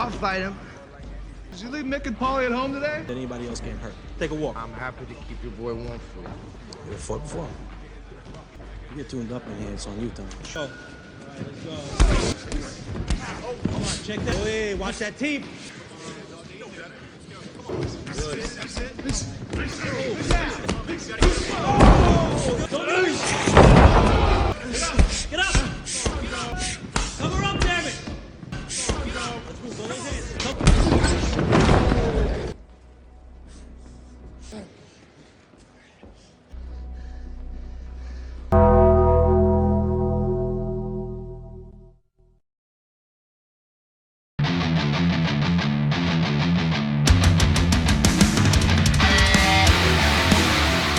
I'll fight him. Did you leave Mick and Polly at home today? Anybody else getting hurt? Take a walk. I'm happy to keep your boy warm for you. You fought before. You get tuned up in here, it's on you, Tom. Go. Let's go. Come on, check that. Hey, watch that team. Good. Get up! Cover up, damn it! Let's move, go those hands.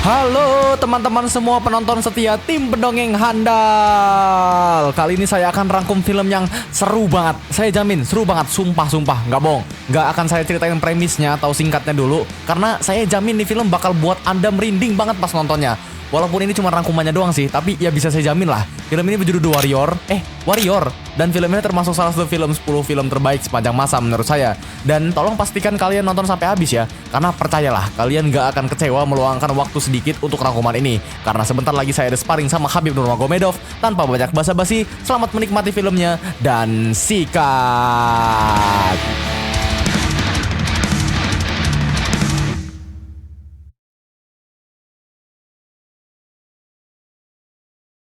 Halo teman-teman semua penonton setia tim pendongeng handal. Kali ini saya akan rangkum film yang seru banget. Saya jamin seru banget, sumpah nggak bohong. Nggak akan saya ceritain premisnya atau singkatnya dulu, karena saya jamin nih film bakal buat Anda merinding banget pas nontonnya. Walaupun ini cuma rangkumannya doang sih, tapi ya bisa saya jamin lah. Film ini berjudul Warrior. Dan film ini termasuk salah satu film 10 film terbaik sepanjang masa menurut saya. Dan tolong pastikan kalian nonton sampai habis ya. Karena percayalah, kalian gak akan kecewa meluangkan waktu sedikit untuk rangkuman ini. Karena sebentar lagi saya ada sparring sama Khabib Nurmagomedov. Tanpa banyak basa-basi, selamat menikmati filmnya dan sikat.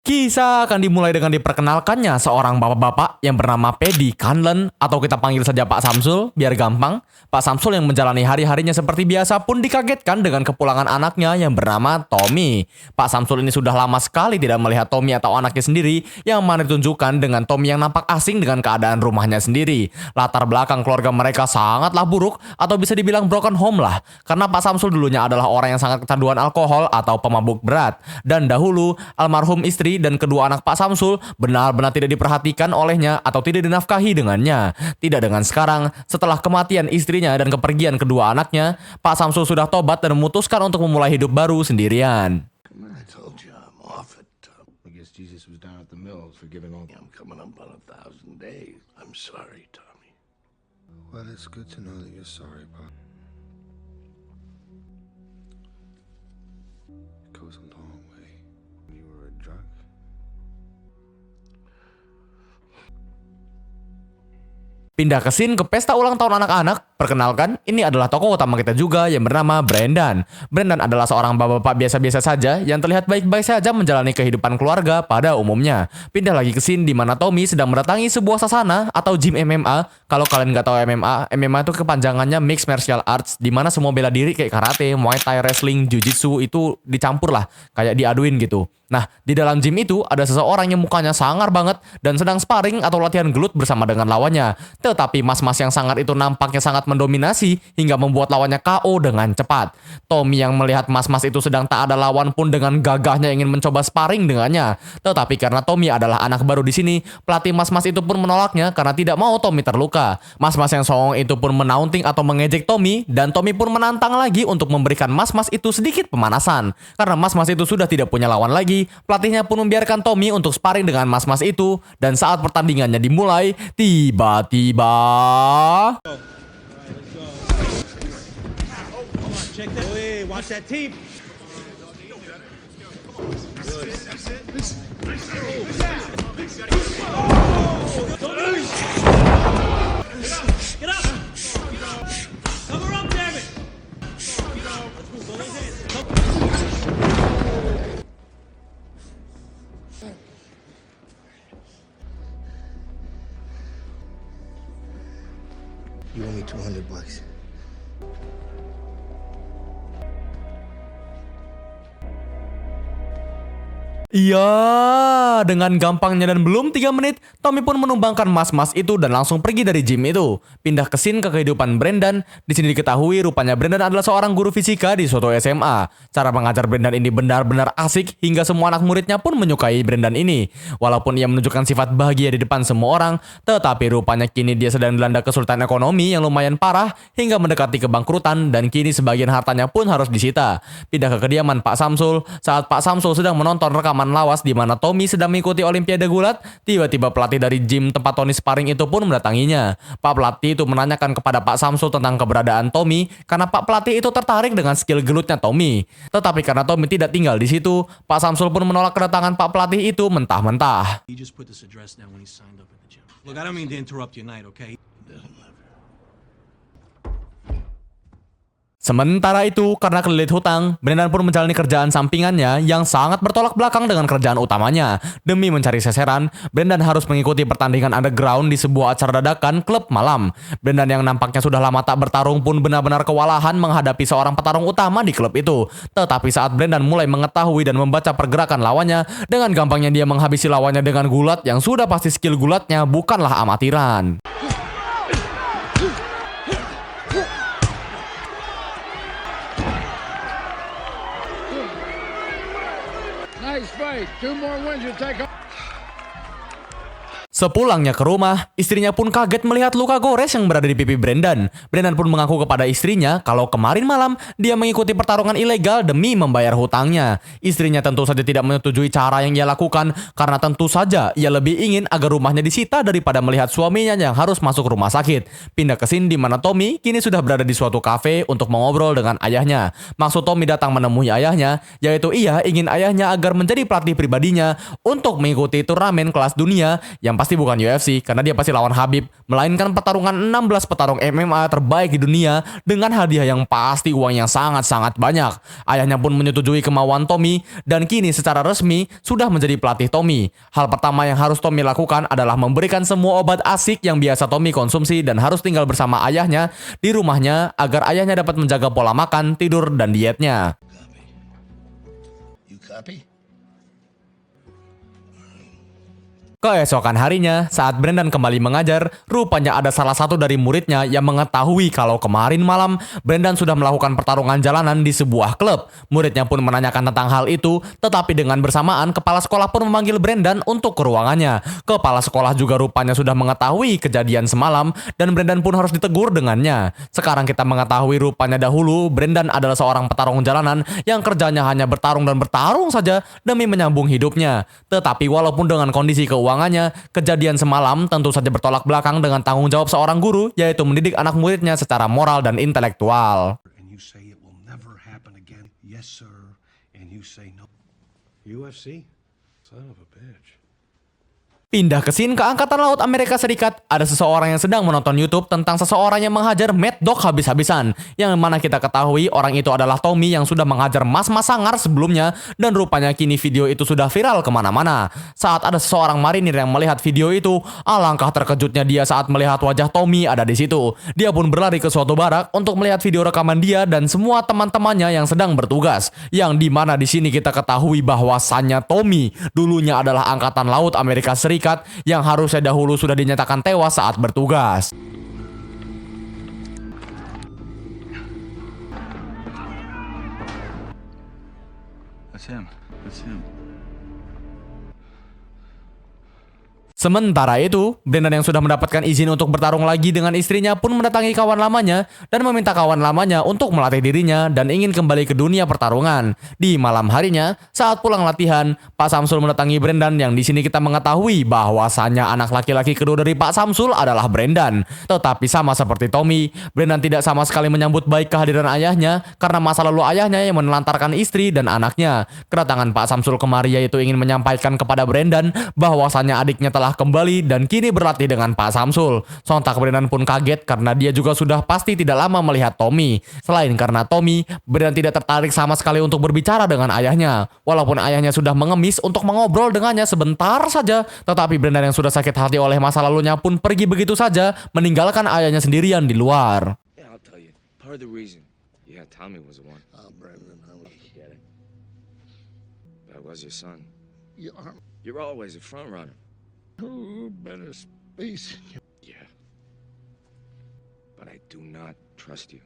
Kisah akan dimulai dengan diperkenalkannya seorang bapak-bapak yang bernama Paddy Canlon, atau kita panggil saja Pak Samsul, biar gampang. Pak Samsul yang menjalani hari-harinya seperti biasa pun dikagetkan dengan kepulangan anaknya yang bernama Tommy. Pak Samsul ini sudah lama sekali tidak melihat Tommy atau anaknya sendiri, yang mana ditunjukkan dengan Tommy yang nampak asing dengan keadaan rumahnya sendiri. Latar belakang keluarga mereka sangatlah buruk, atau bisa dibilang broken home lah. Karena Pak Samsul dulunya adalah orang yang sangat kecanduan alkohol atau pemabuk berat. Dan dahulu, almarhum istri dan kedua anak Pak Samsul benar-benar tidak diperhatikan olehnya atau tidak dinafkahi dengannya. Tidak dengan sekarang, setelah kematian istrinya dan kepergian kedua anaknya, Pak Samsul sudah tobat dan memutuskan untuk memulai hidup baru sendirian. I told you I'm off it. I guess Jesus was down at the mills forgiving all. I'm coming up on 1,000 days. I'm sorry, Tommy. Well, it's good to know that you're sorry, Pop. It goes a long way. You were a drug. Pindah ke scene ke pesta ulang tahun anak-anak. Perkenalkan, ini adalah tokoh utama kita juga yang bernama Brendan. Brendan adalah seorang bapak-bapak biasa-biasa saja yang terlihat baik-baik saja menjalani kehidupan keluarga pada umumnya. Pindah lagi ke scene di mana Tommy sedang mendatangi sebuah sasana atau gym MMA. Kalau kalian nggak tahu MMA itu kepanjangannya Mixed Martial Arts, di mana semua bela diri kayak karate, muay thai, wrestling, jujitsu itu dicampur lah, kayak diaduin gitu. Nah, di dalam gym itu ada seseorang yang mukanya sangar banget dan sedang sparring atau latihan gelut bersama dengan lawannya. Tetapi mas-mas yang sangar itu nampaknya sangat mendominasi hingga membuat lawannya KO dengan cepat. Tommy yang melihat mas-mas itu sedang tak ada lawan pun dengan gagahnya ingin mencoba sparring dengannya. Tetapi karena Tommy adalah anak baru di sini, pelatih mas-mas itu pun menolaknya karena tidak mau Tommy terluka. Mas-mas yang songong itu pun menaunting atau mengejek Tommy, dan Tommy pun menantang lagi untuk memberikan mas-mas itu sedikit pemanasan. Karena mas-mas itu sudah tidak punya lawan lagi, pelatihnya pun membiarkan Tommy untuk sparring dengan mas-mas itu. Dan saat pertandingannya dimulai, tiba-tiba Check that. Hey, watch that team. Good. Get up! Cover up, damn it! Let's move, go those hands. You owe me $200. iya, dengan gampangnya dan belum 3 menit, Tommy pun menumbangkan mas-mas itu dan langsung pergi dari gym itu. Pindah ke scene ke kehidupan Brendan. Di sini diketahui rupanya Brendan adalah seorang guru fisika di suatu SMA. Cara mengajar Brendan ini benar-benar asik hingga semua anak muridnya pun menyukai Brendan ini. Walaupun ia menunjukkan sifat bahagia di depan semua orang, tetapi rupanya kini dia sedang dilanda kesulitan ekonomi yang lumayan parah hingga mendekati kebangkrutan, dan kini sebagian hartanya pun harus disita. Pindah ke kediaman Pak Samsul saat Pak Samsul sedang menonton rekaman taman lawas di mana Tommy sedang mengikuti Olimpiade gulat, tiba-tiba pelatih dari gym tempat Tony sparring itu pun mendatanginya. Pak pelatih itu menanyakan kepada Pak Samsul tentang keberadaan Tommy karena Pak pelatih itu tertarik dengan skill gelutnya Tommy. Tetapi karena Tommy tidak tinggal di situ, Pak Samsul pun menolak kedatangan Pak pelatih itu mentah-mentah. He just put this address down when he signed up at the gym. Look, I don't mean to interrupt your night, okay? Sementara itu, karena kelilit hutang, Brendan pun menjalani kerjaan sampingannya yang sangat bertolak belakang dengan kerjaan utamanya. Demi mencari seseran, Brendan harus mengikuti pertandingan underground di sebuah acara dadakan klub malam. Brendan yang nampaknya sudah lama tak bertarung pun benar-benar kewalahan menghadapi seorang petarung utama di klub itu. Tetapi saat Brendan mulai mengetahui dan membaca pergerakan lawannya, dengan gampangnya dia menghabisi lawannya dengan gulat yang sudah pasti skill gulatnya bukanlah amatiran. Nice fight. 2 more wins, you take off. Sepulangnya ke rumah, istrinya pun kaget melihat luka gores yang berada di pipi Brendan. Brendan pun mengaku kepada istrinya kalau kemarin malam dia mengikuti pertarungan ilegal demi membayar hutangnya. Istrinya tentu saja tidak menyetujui cara yang ia lakukan karena tentu saja ia lebih ingin agar rumahnya disita daripada melihat suaminya yang harus masuk rumah sakit. Pindah ke scene di mana Tommy kini sudah berada di suatu kafe untuk mengobrol dengan ayahnya. Maksud Tommy datang menemui ayahnya, yaitu ia ingin ayahnya agar menjadi pelatih pribadinya untuk mengikuti turnamen kelas dunia yang pasti bukan UFC karena dia pasti lawan Khabib, melainkan pertarungan 16 petarung MMA terbaik di dunia dengan hadiah yang pasti uang yang sangat-sangat banyak. Ayahnya pun menyetujui kemauan Tommy dan kini secara resmi sudah menjadi pelatih Tommy. Hal pertama yang harus Tommy lakukan adalah memberikan semua obat asik yang biasa Tommy konsumsi dan harus tinggal bersama ayahnya di rumahnya agar ayahnya dapat menjaga pola makan, tidur, dan dietnya. You copy? Keesokan harinya, saat Brendan kembali mengajar, rupanya ada salah satu dari muridnya yang mengetahui kalau kemarin malam Brendan sudah melakukan pertarungan jalanan di sebuah klub. Muridnya pun menanyakan tentang hal itu, tetapi dengan bersamaan kepala sekolah pun memanggil Brendan untuk ke ruangannya. Kepala sekolah juga rupanya sudah mengetahui kejadian semalam dan Brendan pun harus ditegur dengannya. Sekarang kita mengetahui rupanya dahulu Brendan adalah seorang petarung jalanan yang kerjanya hanya bertarung dan bertarung saja demi menyambung hidupnya. Tetapi walaupun dengan kondisi keuangannya, kejadian semalam tentu saja bertolak belakang dengan tanggung jawab seorang guru, yaitu mendidik anak muridnya secara moral dan intelektual. And you say it will never happen again. Yes, sir. And you say no. UFC? Son of a bitch. Pindah ke scene ke Angkatan Laut Amerika Serikat, ada seseorang yang sedang menonton YouTube tentang seseorang yang menghajar Mad Dog habis-habisan. Yang mana kita ketahui orang itu adalah Tommy yang sudah menghajar mas-mas sangar sebelumnya dan rupanya kini video itu sudah viral kemana-mana. Saat ada seseorang marinir yang melihat video itu, alangkah terkejutnya dia saat melihat wajah Tommy ada di situ. Dia pun berlari ke suatu barak untuk melihat video rekaman dia dan semua teman-temannya yang sedang bertugas. Yang dimana di sini kita ketahui bahwasannya Tommy dulunya adalah Angkatan Laut Amerika Serikat yang harusnya dahulu sudah dinyatakan tewas saat bertugas. That's him. That's him. Sementara itu, Brendan yang sudah mendapatkan izin untuk bertarung lagi dengan istrinya pun mendatangi kawan lamanya dan meminta kawan lamanya untuk melatih dirinya dan ingin kembali ke dunia pertarungan. Di malam harinya, saat pulang latihan, Pak Samsul mendatangi Brendan yang di sini kita mengetahui bahwasannya anak laki-laki kedua dari Pak Samsul adalah Brendan. Tetapi sama seperti Tommy, Brendan tidak sama sekali menyambut baik kehadiran ayahnya karena masa lalu ayahnya yang menelantarkan istri dan anaknya. Kedatangan Pak Samsul kemari yaitu ingin menyampaikan kepada Brendan bahwasannya adiknya telah kembali dan kini berlatih dengan Pak Samsul. Sontak Brendan pun kaget karena dia juga sudah pasti tidak lama melihat Tommy. Selain karena Tommy, Brendan tidak tertarik sama sekali untuk berbicara dengan ayahnya. Walaupun ayahnya sudah mengemis untuk mengobrol dengannya sebentar saja, tetapi Brendan yang sudah sakit hati oleh masa lalunya pun pergi begitu saja, meninggalkan ayahnya sendirian di luar. Yeah, I'll tell you. Part of the reason. Yeah, Tommy was the one. Oh, Brendan, I was Get it? But I was your son. You are You're always a front runner. better space. Yeah. But I do not trust you.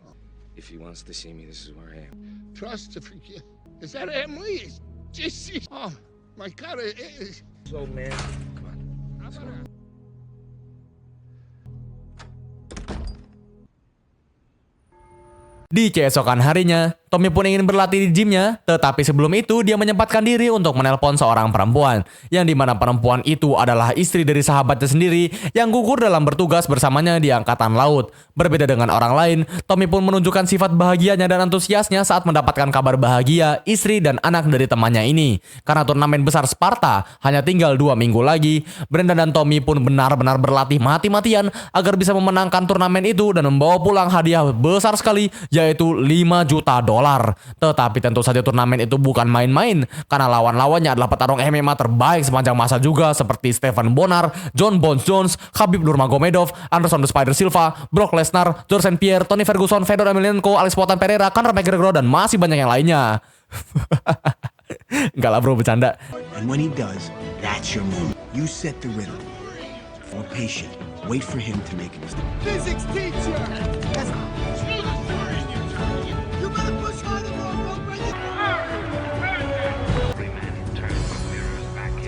If he wants to see me, this is where I am. Trust to forgive. Is that Emily? Jesus. Oh, my God. So, man, come on. Di keesokan harinya, Tommy pun ingin berlatih di gymnya, tetapi sebelum itu dia menyempatkan diri untuk menelpon seorang perempuan, yang dimana perempuan itu adalah istri dari sahabatnya sendiri yang gugur dalam bertugas bersamanya di Angkatan Laut. Berbeda dengan orang lain, Tommy pun menunjukkan sifat bahagianya dan antusiasnya saat mendapatkan kabar bahagia istri dan anak dari temannya ini. Karena turnamen besar Sparta hanya tinggal 2 minggu lagi, Brendan dan Tommy pun benar-benar berlatih mati-matian agar bisa memenangkan turnamen itu dan membawa pulang hadiah besar sekali, yaitu 5 juta dolar. Tetapi tentu saja turnamen itu bukan main-main, karena lawan-lawannya adalah petarung MMA terbaik sepanjang masa juga, seperti Stephen Bonnar, John Bones Jones, Khabib Nurmagomedov, Anderson the Spider Silva, Brock Lesnar, George St. Pierre, Tony Ferguson, Fedor Emelianenko, Alex Poatan Pereira, Conor McGregor, dan masih banyak yang lainnya. Enggak lah bro, bercanda. And when he does, that's your moment. You set the rhythm. More patient. Wait for him to make a mistake. Physics teacher! You better push harder, bro, brother!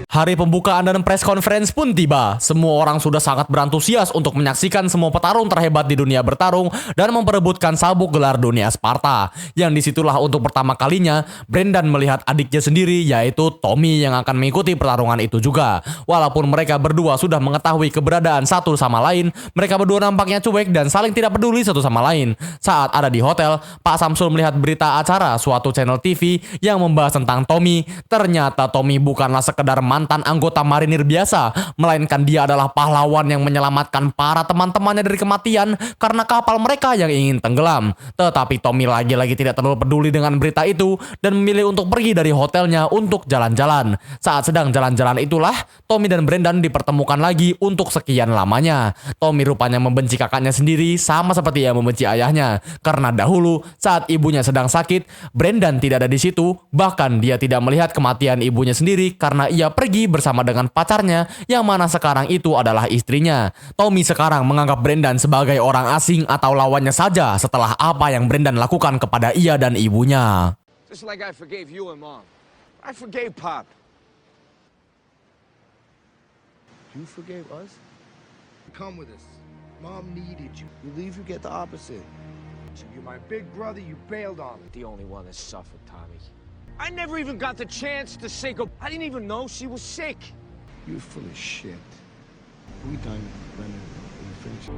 Hari pembukaan dan press conference pun tiba. Semua orang sudah sangat berantusias untuk menyaksikan semua petarung terhebat di dunia bertarung dan memperebutkan sabuk gelar dunia Sparta. Yang disitulah untuk pertama kalinya Brendan melihat adiknya sendiri, yaitu Tommy, yang akan mengikuti pertarungan itu juga. Walaupun mereka berdua sudah mengetahui keberadaan satu sama lain, mereka berdua nampaknya cuek dan saling tidak peduli satu sama lain. Saat ada di hotel, Pak Samsul melihat berita acara suatu channel TV yang membahas tentang Tommy. Ternyata Tommy bukanlah sekedar mantan anggota marinir biasa, melainkan dia adalah pahlawan yang menyelamatkan para teman-temannya dari kematian karena kapal mereka yang ingin tenggelam. Tetapi Tommy lagi-lagi tidak terlalu peduli dengan berita itu dan memilih untuk pergi dari hotelnya untuk jalan-jalan. Saat sedang jalan-jalan itulah Tommy dan Brendan dipertemukan lagi untuk sekian lamanya. Tommy rupanya membenci kakaknya sendiri sama seperti yang membenci ayahnya, karena dahulu saat ibunya sedang sakit, Brendan tidak ada di situ, bahkan dia tidak melihat kematian ibunya sendiri karena ia pergi bersama dengan pacarnya yang mana sekarang itu adalah istrinya. Tommy sekarang menganggap Brendan sebagai orang asing atau lawannya saja setelah apa yang Brendan lakukan kepada ia dan ibunya. Just like I forgave you and Mom. I forgave Pop. You forgave us? Come with us. Mom needed you. You leave, you get the opposite. You're my big brother, you bailed on me. The only one that suffered, Tommy. I never even got the chance to say goodbye. I didn't even know she was sick. You're full of shit. We done, Brendan. We finished.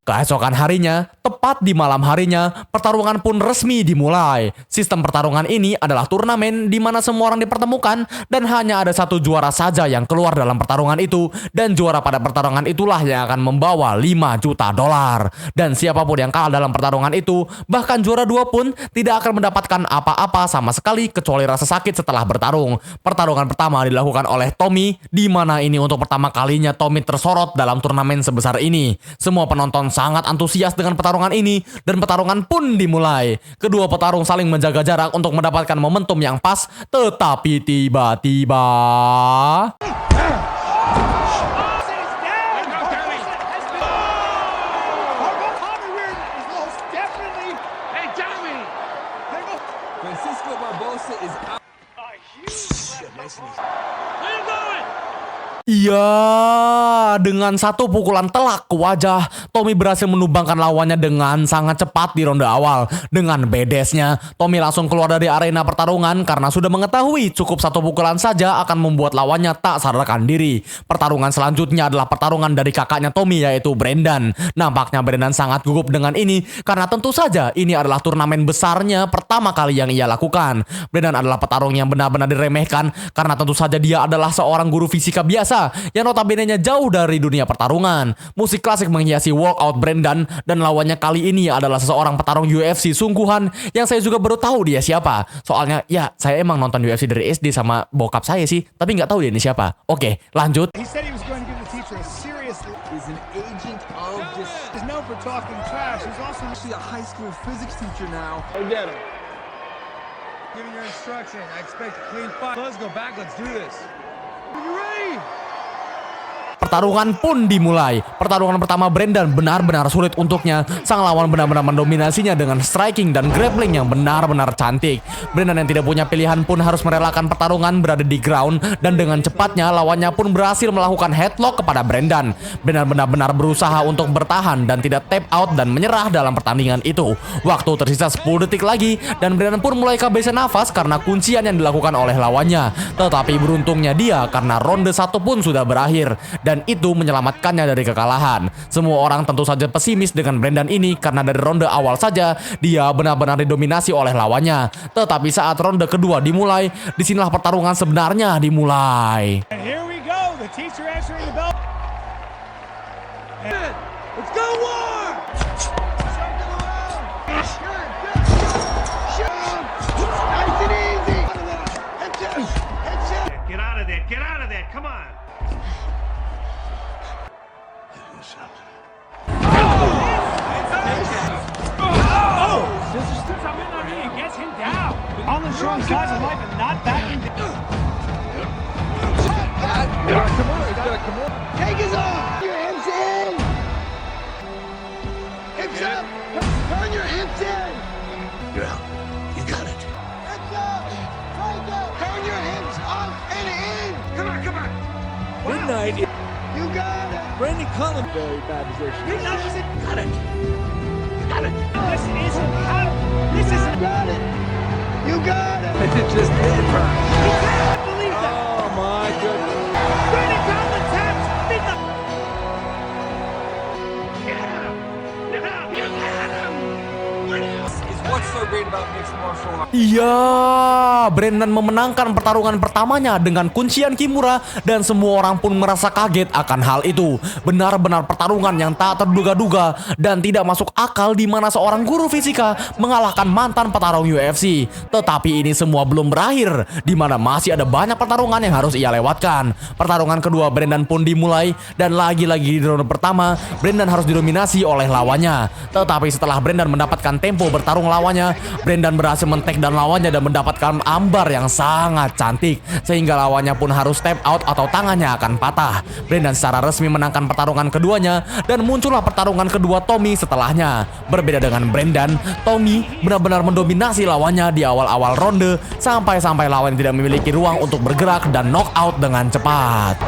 Keesokan harinya, tepat di malam harinya, pertarungan pun resmi dimulai. Sistem pertarungan ini adalah turnamen di mana semua orang dipertemukan dan hanya ada satu juara saja yang keluar dalam pertarungan itu, dan juara pada pertarungan itulah yang akan membawa 5 juta dolar. Dan siapapun yang kalah dalam pertarungan itu, bahkan juara 2 pun tidak akan mendapatkan apa-apa sama sekali kecuali rasa sakit setelah bertarung. Pertarungan pertama dilakukan oleh Tommy, di mana ini untuk pertama kalinya Tommy tersorot dalam turnamen sebesar ini. Semua penonton sangat antusias dengan pertarungan ini dan pertarungan pun dimulai. Kedua petarung saling menjaga jarak untuk mendapatkan momentum yang pas, tetapi tiba-tiba Francisco Barbosa is out. iya, dengan satu pukulan telak ke wajah, Tommy berhasil menumbangkan lawannya dengan sangat cepat di ronde awal. Dengan bedesnya, Tommy langsung keluar dari arena pertarungan karena sudah mengetahui cukup satu pukulan saja akan membuat lawannya tak sadarkan diri. Pertarungan selanjutnya adalah pertarungan dari kakaknya Tommy, yaitu Brendan. Nampaknya Brendan sangat gugup dengan ini karena tentu saja ini adalah turnamen besarnya pertama kali yang ia lakukan. Brendan adalah petarung yang benar-benar diremehkan karena tentu saja dia adalah seorang guru fisika biasa yang notabene-nya jauh dari dunia pertarungan. Musik klasik menghiasi walkout Brendan dan lawannya kali ini adalah seseorang petarung UFC sungguhan yang saya juga baru tahu dia siapa. Soalnya ya saya emang nonton UFC dari SD sama bokap saya sih, tapi nggak tahu dia ini siapa. Oke, lanjut. He said he was going to give the teacher a serious... Is an agent of this... He's known for talking trash. He's also actually a high school physics teacher now. Go get him. Giving your instruction. I expect a clean fight. Let's go back. Let's do this. Are you ready? pertarungan pun dimulai. Pertarungan pertama Brendan benar-benar sulit untuknya. Sang lawan benar-benar mendominasinya dengan striking dan grappling yang benar-benar cantik. Brendan yang tidak punya pilihan pun harus merelakan pertarungan berada di ground, dan dengan cepatnya lawannya pun berhasil melakukan headlock kepada Brendan. Brendan benar-benar berusaha untuk bertahan dan tidak tap out dan menyerah dalam pertandingan itu. Waktu tersisa 10 detik lagi dan Brendan pun mulai kehabisan nafas karena kuncian yang dilakukan oleh lawannya. Tetapi beruntungnya dia karena ronde 1 pun sudah berakhir dan itu menyelamatkannya dari kekalahan. Semua orang tentu saja pesimis dengan Brendan ini karena dari ronde awal saja dia benar-benar didominasi oleh lawannya. Tetapi saat ronde kedua dimulai, disinilah pertarungan sebenarnya dimulai. And here we go, the teacher answering the bell. Let's go war! Nice and easy. Get out of there. Get out of there. Come on. Gets him down. Arnold showing signs of life and not backing down. Take his arm. Your hips in. Hips up. Turn your hips in. You're out. You got it. Hips up. Right up. Turn your hips up and in. Come on, come on. Midnight. You got it. Brandon Cullen. Very bad position. He knows it. Got it. Got it. This isn't how. This isn't. Got it. You got it. It just did. You can't believe that. Oh my goodness. Brandon Cullen taps. Midnight. Get him. You got him. What's so great about mixed martial arts? Iya, Brendan memenangkan pertarungan pertamanya dengan kuncian Kimura dan semua orang pun merasa kaget akan hal itu. Benar-benar pertarungan yang tak terduga-duga dan tidak masuk akal di mana seorang guru fisika mengalahkan mantan petarung UFC. Tetapi ini semua belum berakhir, di mana masih ada banyak pertarungan yang harus ia lewatkan. Pertarungan kedua Brendan pun dimulai dan lagi-lagi di ronde pertama Brendan harus didominasi oleh lawannya. Tetapi setelah Brendan mendapatkan tempo bertarung lawannya, Brendan berhasil men-take down lawannya dan mendapatkan armbar yang sangat cantik sehingga lawannya pun harus tap out atau tangannya akan patah. Brendan secara resmi menangkan pertarungan keduanya dan muncullah pertarungan kedua Tommy setelahnya. Berbeda dengan Brendan, Tommy benar-benar mendominasi lawannya di awal-awal ronde sampai lawan tidak memiliki ruang untuk bergerak dan knock out dengan cepat.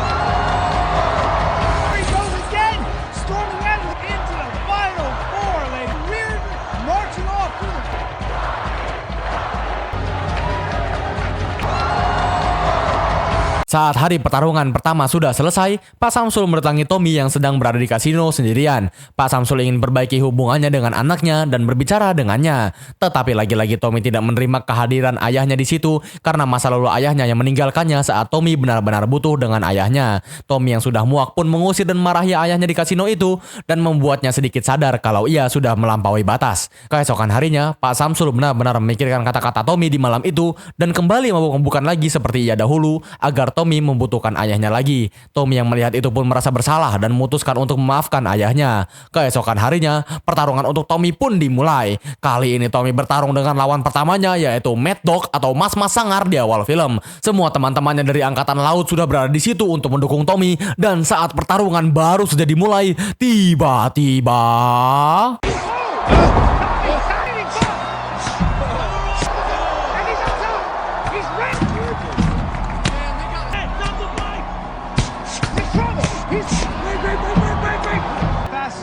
Saat hari pertarungan pertama sudah selesai, Pak Samsul mendatangi Tommy yang sedang berada di kasino sendirian. Pak Samsul ingin perbaiki hubungannya dengan anaknya dan berbicara dengannya. Tetapi lagi-lagi Tommy tidak menerima kehadiran ayahnya di situ karena masa lalu ayahnya yang meninggalkannya saat Tommy benar-benar butuh dengan ayahnya. Tommy yang sudah muak pun mengusir dan marahi ayahnya di kasino itu dan membuatnya sedikit sadar kalau ia sudah melampaui batas. Keesokan harinya, Pak Samsul benar-benar memikirkan kata-kata Tommy di malam itu dan kembali mabuk-mabukan lagi seperti ia dahulu agar Tommy membutuhkan ayahnya lagi. Tommy yang melihat itu pun merasa bersalah dan memutuskan untuk memaafkan ayahnya. Keesokan harinya, pertarungan untuk Tommy pun dimulai. Kali ini Tommy bertarung dengan lawan pertamanya yaitu Mad Dog atau Mas-Mas Sangar di awal film. Semua teman-temannya dari Angkatan Laut sudah berada di situ untuk mendukung Tommy dan saat pertarungan baru saja dimulai, tiba-tiba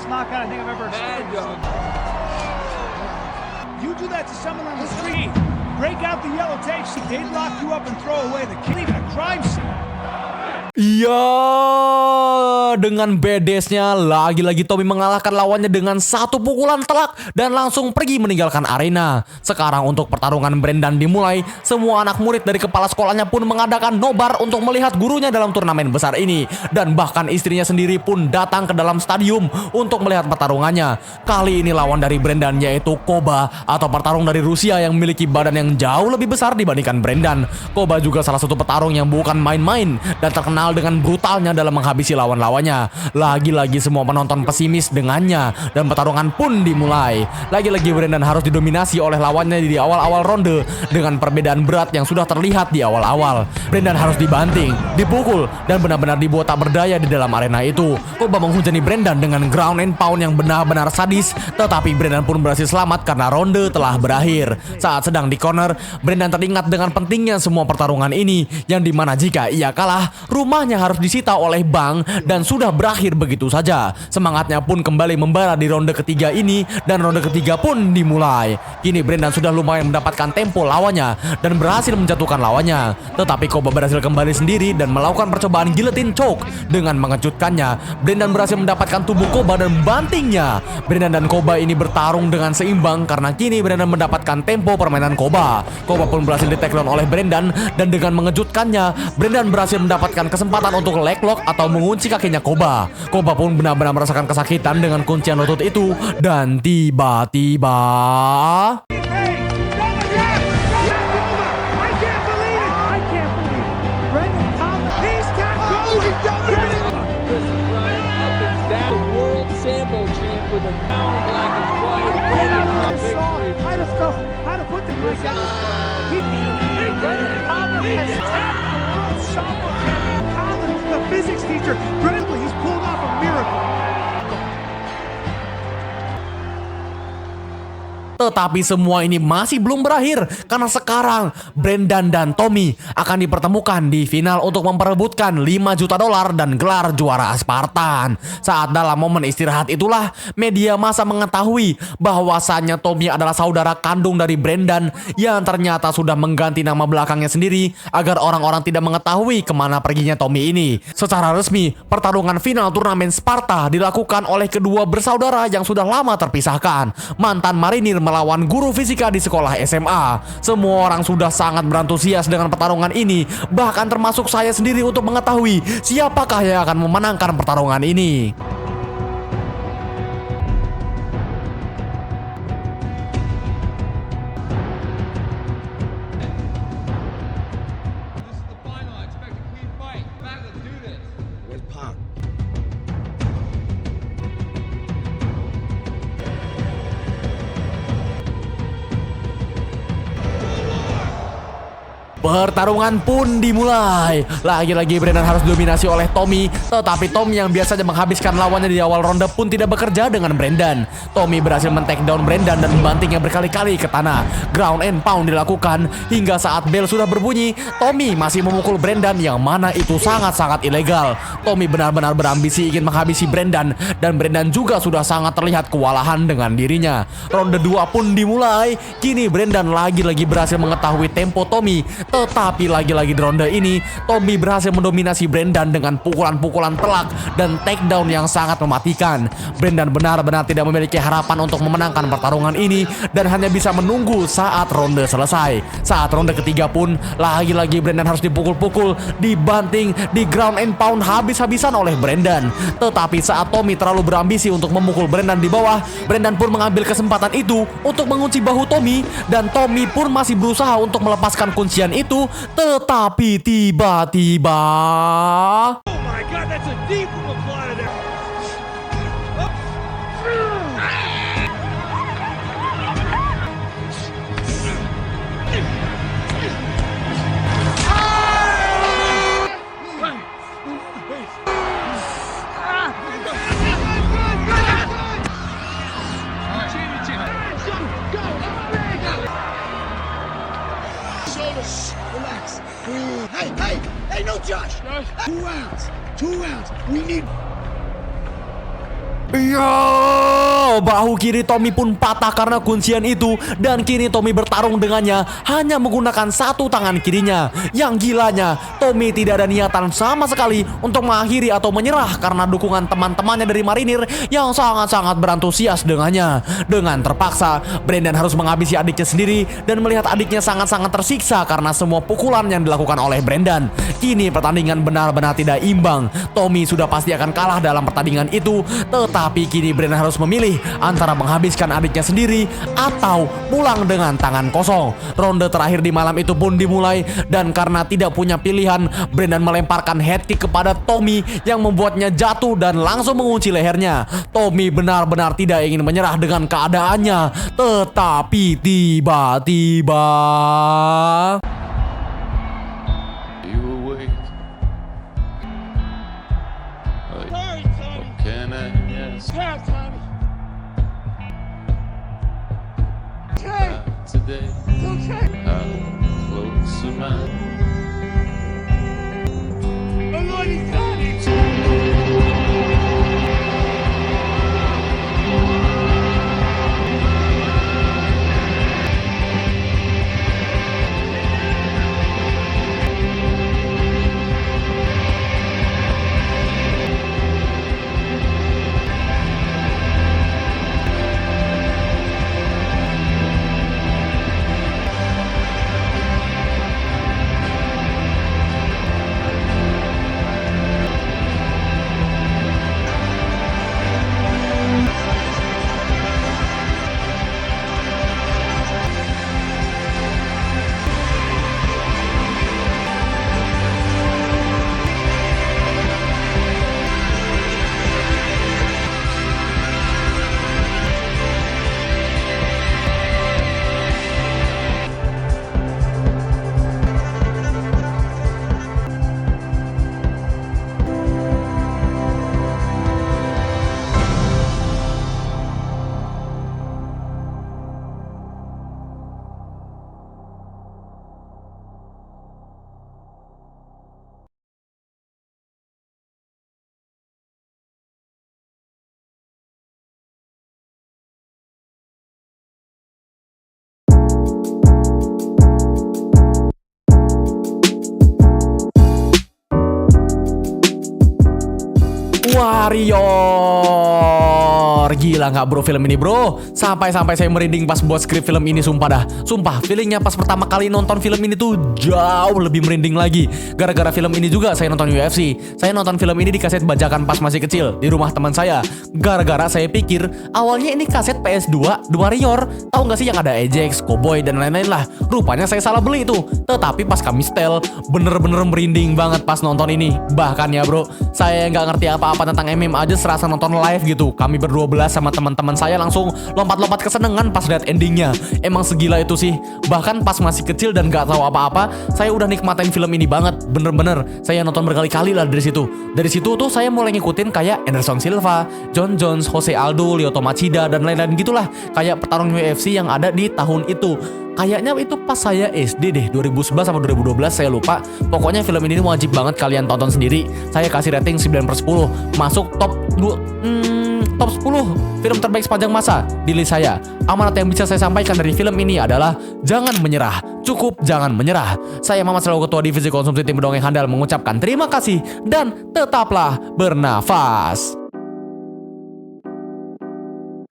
knockout I think I've ever seen. You do that to someone on the street, break out the yellow tape, they'd lock you up and throw away the key, even a crime scene. Iya, dengan bedesnya lagi-lagi Tommy mengalahkan lawannya dengan satu pukulan telak dan langsung pergi meninggalkan arena. Sekarang untuk pertarungan Brendan dimulai. Semua anak murid dari kepala sekolahnya pun mengadakan nobar untuk melihat gurunya dalam turnamen besar ini. Dan bahkan istrinya sendiri pun datang ke dalam stadium untuk melihat pertarungannya. Kali ini lawan dari Brendan yaitu Koba atau petarung dari Rusia yang memiliki badan yang jauh lebih besar dibandingkan Brendan. Koba juga salah satu petarung yang bukan main-main dan terkenal dengan brutalnya dalam menghabisi lawan-lawannya. sebenarnya. Lagi-lagi semua penonton pesimis dengannya dan pertarungan pun dimulai. Lagi-lagi Brendan harus didominasi oleh lawannya di awal-awal ronde dengan perbedaan berat yang sudah terlihat di awal-awal. Brendan harus dibanting, dipukul, dan benar-benar dibuat tak berdaya di dalam arena itu. Koba menghujani Brendan dengan ground and pound yang benar-benar sadis, tetapi Brendan pun berhasil selamat karena ronde telah berakhir. Saat sedang di corner, Brendan teringat dengan pentingnya semua pertarungan ini, yang dimana jika ia kalah, rumahnya harus disita oleh bank dan sudah berakhir begitu saja. Semangatnya pun kembali membara di ronde ketiga ini dan ronde ketiga pun dimulai. Kini Brendan sudah lumayan mendapatkan tempo lawannya dan berhasil menjatuhkan lawannya. Tetapi Koba berhasil kembali sendiri dan melakukan percobaan guillotine choke. Dengan mengejutkannya, Brendan berhasil mendapatkan tubuh Koba dan membantingnya. Brendan dan Koba ini bertarung dengan seimbang karena kini Brendan mendapatkan tempo permainan Koba. Koba pun berhasil di takedown oleh Brendan dan dengan mengejutkannya, Brendan berhasil mendapatkan kesempatan untuk leg lock atau mengunci kakinya Koba. Koba pun benar-benar merasakan kesakitan dengan kuncian lutut itu dan tiba-tiba the physics teacher, he's pulled off a miracle. Tetapi semua ini masih belum berakhir karena sekarang Brendan dan Tommy akan dipertemukan di final untuk memperebutkan $5 juta dan gelar juara Spartan. Saat dalam momen istirahat itulah media massa mengetahui bahwasannya Tommy adalah saudara kandung dari Brendan yang ternyata sudah mengganti nama belakangnya sendiri agar orang-orang tidak mengetahui kemana perginya Tommy ini. Secara resmi, pertarungan final turnamen Sparta dilakukan oleh kedua bersaudara yang sudah lama terpisahkan. Mantan marinir melawan guru fisika di sekolah SMA. Semua orang sudah sangat berantusias dengan pertarungan ini, bahkan termasuk saya sendiri untuk mengetahui siapakah yang akan memenangkan pertarungan ini. Pertarungan pun dimulai. Lagi-lagi Brendan harus didominasi oleh Tommy, tetapi Tommy yang biasanya menghabiskan lawannya di awal ronde pun tidak bekerja dengan Brendan. Tommy berhasil men-takedown Brendan dan membantingnya berkali-kali ke tanah. Ground and pound dilakukan hingga saat bel sudah berbunyi. Tommy masih memukul Brendan yang mana itu sangat-sangat ilegal. Tommy benar-benar berambisi ingin menghabisi Brendan dan Brendan juga sudah sangat terlihat kewalahan dengan dirinya. Ronde 2 pun dimulai. Kini Brendan lagi-lagi berhasil mengetahui tempo Tommy. Tetapi lagi-lagi di ronde ini, Tommy berhasil mendominasi Brendan dengan pukulan-pukulan telak dan takedown yang sangat mematikan. Brendan benar-benar tidak memiliki harapan untuk memenangkan pertarungan ini dan hanya bisa menunggu saat ronde selesai. Saat ronde ketiga pun, lagi-lagi Brendan harus dipukul-pukul, dibanting, di ground and pound habis-habisan oleh Brendan. Tetapi saat Tommy terlalu berambisi untuk memukul Brendan di bawah, Brendan pun mengambil kesempatan itu untuk mengunci bahu Tommy dan Tommy pun masih berusaha untuk melepaskan kuncian itu, tetapi tiba-tiba Oh my God, that's a deep reply to that. Relax. Hey, no, Josh. 2 rounds. We need. Yo, bahu kiri Tommy pun patah karena kuncian itu dan kini Tommy bertarung dengannya hanya menggunakan satu tangan kirinya. Yang gilanya, Tommy tidak ada niatan sama sekali untuk mengakhiri atau menyerah karena dukungan teman-temannya dari marinir yang sangat-sangat berantusias dengannya. Dengan terpaksa, Brendan harus menghabisi adiknya sendiri dan melihat adiknya sangat-sangat tersiksa karena semua pukulan yang dilakukan oleh Brendan. Kini pertandingan benar-benar tidak imbang. Tommy sudah pasti akan kalah dalam pertandingan itu, tetapi Tetapi kini Brendan harus memilih antara menghabiskan adiknya sendiri atau pulang dengan tangan kosong. Ronde terakhir di malam itu pun dimulai, dan karena tidak punya pilihan, Brendan melemparkan head kick kepada Tommy yang membuatnya jatuh dan langsung mengunci lehernya. Tommy benar-benar tidak ingin menyerah dengan keadaannya, tetapi tiba-tiba Sorry, Tommy. Yeah, Tommy. Okay. Today, It's okay. how close am I? Oh, Lord, he's got it. Warrior. Gila nggak bro film ini bro? Sampai-sampai saya merinding pas buat skrip film ini, sumpah dah. Sumpah, feelingnya pas pertama kali nonton film ini tuh jauh lebih merinding lagi. Gara-gara film ini juga saya nonton UFC. Saya nonton film ini di kaset bajakan pas masih kecil di rumah teman saya. Gara-gara saya pikir awalnya ini kaset PS2 The Warrior. Tahu nggak sih yang ada Ajax, Cowboy dan lain-lain lah. Rupanya saya salah beli itu. Tetapi pas kami setel, bener-bener merinding banget pas nonton ini. Bahkan ya bro, saya nggak ngerti apa-apa tentang MM aja serasa nonton live gitu. Kami berdua belas sama teman-teman saya langsung lompat-lompat kesenengan pas lihat endingnya. Emang segila itu sih. Bahkan pas masih kecil dan nggak tahu apa-apa, saya udah nikmatin film ini banget. Bener-bener, saya nonton berkali-kali lah dari situ. Dari situ tuh saya mulai ngikutin kayak Anderson Silva, John Jones, Jose Aldo, Lyoto Machida dan lain-lain gitulah. Kayak petarung UFC yang ada di tahun itu. Kayaknya itu pas saya SD deh, 2011 sama 2012 saya lupa. Pokoknya film ini wajib banget kalian tonton sendiri. Saya kasih rating 9/10. Masuk top 10 film terbaik sepanjang masa di list saya. Amanat yang bisa saya sampaikan dari film ini adalah jangan menyerah. Cukup jangan menyerah. Saya Mamat selaku ketua divisi konsumsi tim Dongeng Handal mengucapkan terima kasih dan tetaplah bernafas.